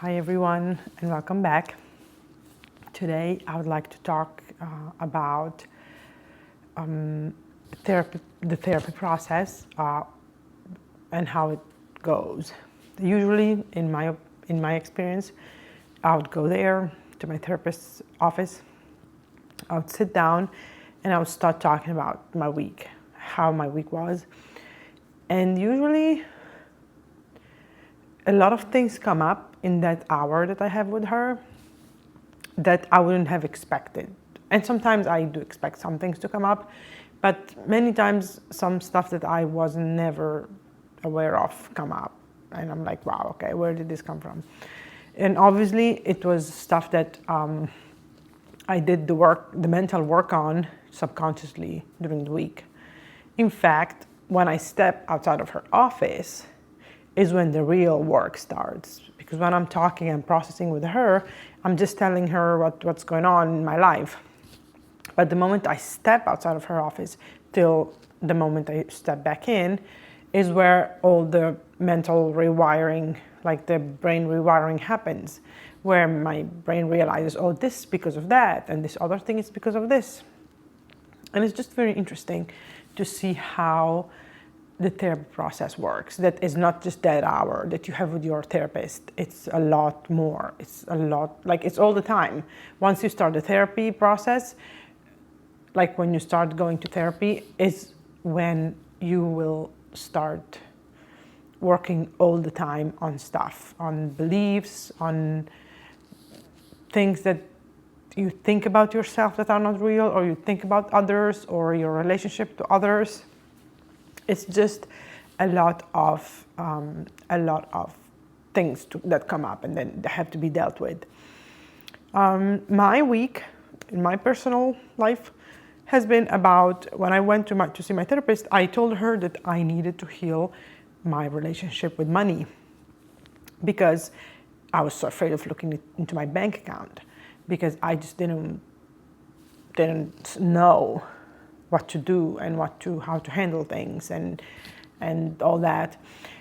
Hi everyone and welcome back. Today I would like to talk about the therapy process and how it goes. Usually in my experience, I would go there to my therapist's office, I would sit down and I would start talking about my week, how my week was. And usually a lot of things come up in that hour that I have with her that I wouldn't have expected. And sometimes I do expect some things to come up, but many times some stuff that I was never aware of come up. And I'm like, wow, okay, where did this come from? And obviously it was stuff that I did the mental work on subconsciously during the week. In fact, when I step outside of her office is when the real work starts. Because when I'm talking and processing with her, I'm just telling her what's going on in my life. But the moment I step outside of her office till the moment I step back in is where all the mental rewiring, like the brain rewiring happens, where my brain realizes, oh, this is because of that, and this other thing is because of this. And it's just very interesting to see how the therapy process works. That is not just that hour that you have with your therapist. It's a lot more. It's a lot, like it's all the time. Once you start the therapy process, like when you start going to therapy, is when you will start working all the time on stuff, on beliefs, on things that you think about yourself that are not real, or you think about others, or your relationship to others. It's just a lot of things that come up and then they have to be dealt with. My week in my personal life has been about when I went to see my therapist. I told her that I needed to heal my relationship with money because I was so afraid of looking into my bank account because I just didn't know what to do and how to handle things and all that.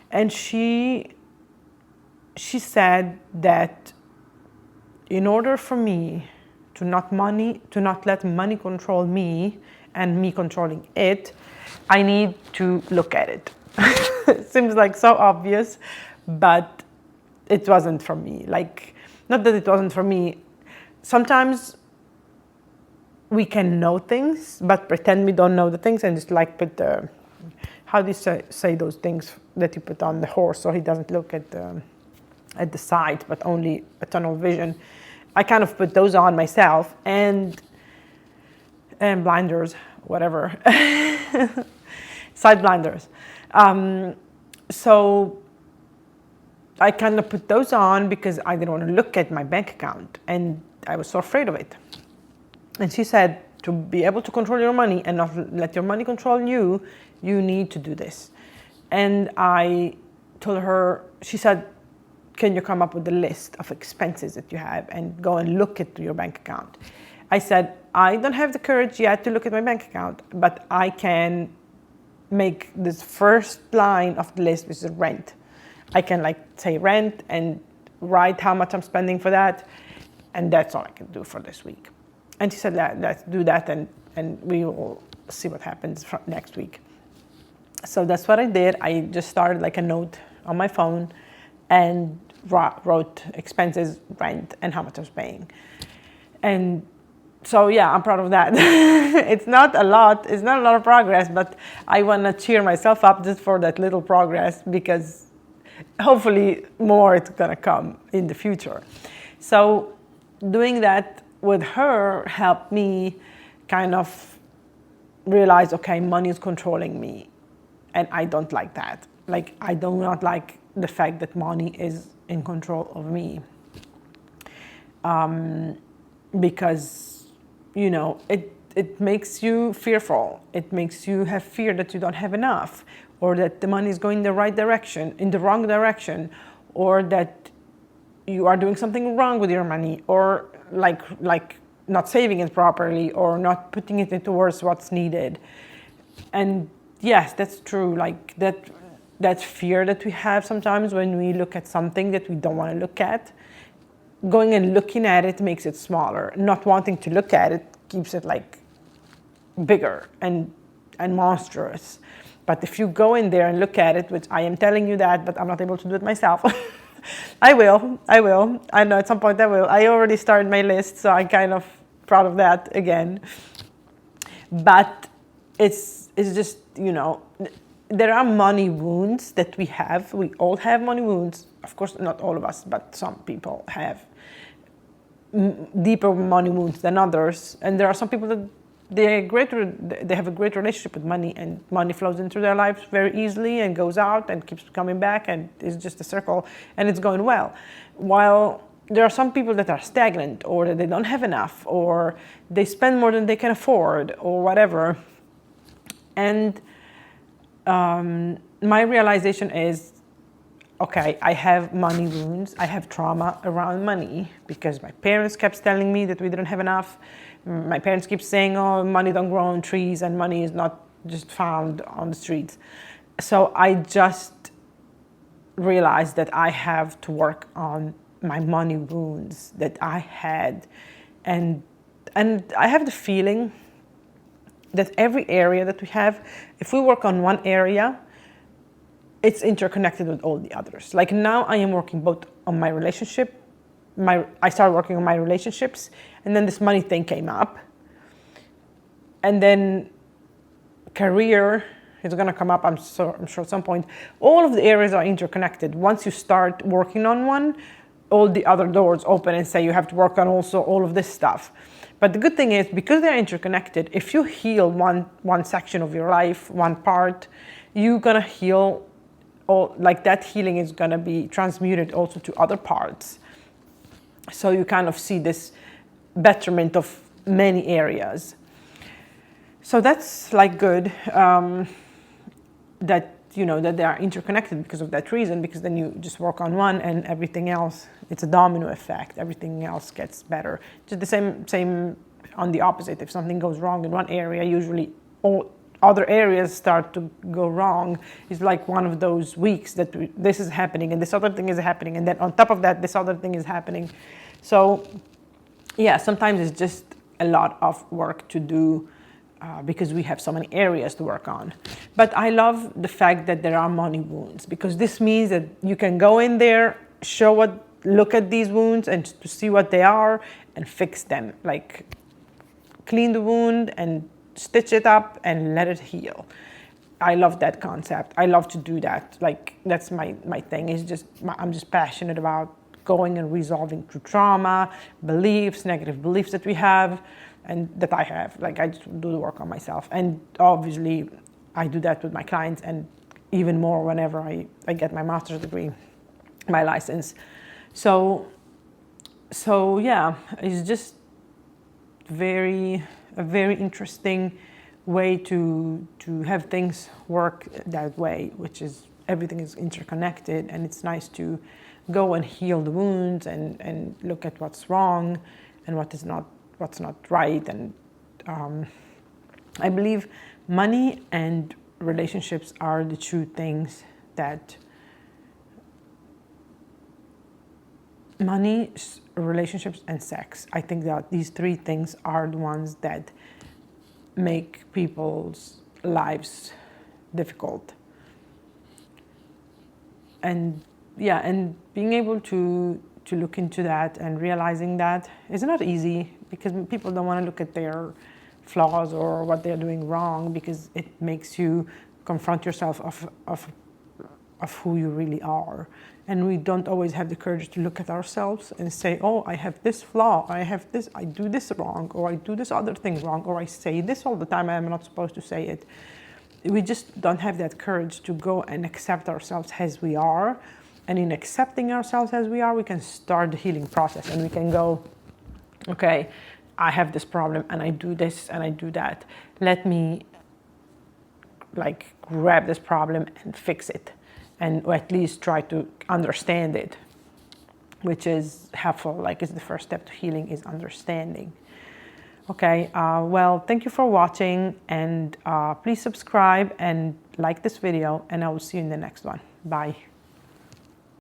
And she said that in order for me to not let money control me and me controlling it, I need to look at it. It seems like so obvious, but it wasn't for me. Like, not that it wasn't for me. Sometimes we can know things, but pretend we don't know the things and just like put the, how do you say those things that you put on the horse so he doesn't look at the side, but only a tunnel vision. I kind of put those on myself and blinders, whatever, side blinders. So I kind of put those on because I didn't want to look at my bank account and I was so afraid of it. And she said, to be able to control your money and not let your money control you, you need to do this. And I told her, she said, can you come up with a list of expenses that you have and go and look at your bank account? I said, I don't have the courage yet to look at my bank account, but I can make this first line of the list, which is rent. I can say rent and write how much I'm spending for that. And that's all I can do for this week. And she said, let's do that and we will see what happens next week. So that's what I did. I just started a note on my phone and wrote expenses, rent, and how much I was paying. And so, yeah, I'm proud of that. It's not a lot of progress, but I want to cheer myself up just for that little progress because hopefully more is going to come in the future. So doing that with her helped me kind of realize, okay, money is controlling me. And I don't like that. I do not like the fact that money is in control of me. Because, it makes you fearful. It makes you have fear that you don't have enough, or that the money is going in the wrong direction, or that you are doing something wrong with your money, or like not saving it properly, or not putting it towards what's needed. And yes, that's true. That that fear that we have sometimes when we look at something that we don't want to look at. Going and looking at it makes it smaller. Not wanting to look at it keeps it like bigger and monstrous. But if you go in there and look at it, which I am telling you that, but I'm not able to do it myself. I will. I know at some point I will. I already started my list, so I'm kind of proud of that again. But it's just, there are money wounds that we have. We all have money wounds. Of course, not all of us, but some people have deeper money wounds than others. And there are some people that they have a great relationship with money, and money flows into their lives very easily and goes out and keeps coming back, and it's just a circle and it's going well. While there are some people that are stagnant, or that they don't have enough, or they spend more than they can afford, or whatever. And my realization is, okay, I have money wounds. I have trauma around money because my parents kept telling me that we didn't have enough. My parents keep saying, oh, money don't grow on trees and money is not just found on the streets. So I just realized that I have to work on my money wounds that I had. And I have the feeling that every area that we have, if we work on one area, it's interconnected with all the others. Like now I am working both on my relationship. I started working on my relationships, and then this money thing came up. And then career is going to come up, I'm sure at some point. All of the areas are interconnected. Once you start working on one, all the other doors open and say you have to work on also all of this stuff. But the good thing is, because they're interconnected, if you heal one section of your life, one part, you're going to heal like that healing is going to be transmuted also to other parts. So you kind of see this betterment of many areas. So that's like good, that that they are interconnected because of that reason, because then you just work on one and everything else, it's a domino effect. Everything else gets better. Just the same on the opposite. If something goes wrong in one area, usually all other areas start to go wrong. It's like one of those weeks that this is happening and this other thing is happening, and then on top of that, this other thing is happening. So yeah, sometimes it's just a lot of work to do because we have so many areas to work on. But I love the fact that there are money wounds, because this means that you can go in there, look at these wounds and to see what they are and fix them. Like clean the wound and stitch it up and let it heal. I love that concept. I love to do that. Like that's my thing. I'm just passionate about going and resolving through trauma, beliefs, negative beliefs that we have and that I have. Like I just do the work on myself. And obviously I do that with my clients, and even more whenever I get my master's degree, my license. So yeah, it's just a very interesting way to have things work that way, which is everything is interconnected, and it's nice to go and heal the wounds and look at what's wrong and what's not right. And I believe money and relationships are the two things that money, relationships, and sex. I think that these three things are the ones that make people's lives difficult. And yeah, and being able to look into that and realizing that is not easy, because people don't want to look at their flaws or what they're doing wrong, because it makes you confront yourself of who you really are. And we don't always have the courage to look at ourselves and say, oh, I have this flaw, I do this wrong, or I do this other thing wrong, or I say this all the time, I'm not supposed to say it. We just don't have that courage to go and accept ourselves as we are. And in accepting ourselves as we are, we can start the healing process, and we can go, okay, I have this problem and I do this and I do that. Let me like grab this problem and fix it, and or at least try to understand it, which is helpful. Like it's the first step to healing is understanding. Okay, well, thank you for watching, and please subscribe and like this video, and I will see you in the next one. Bye.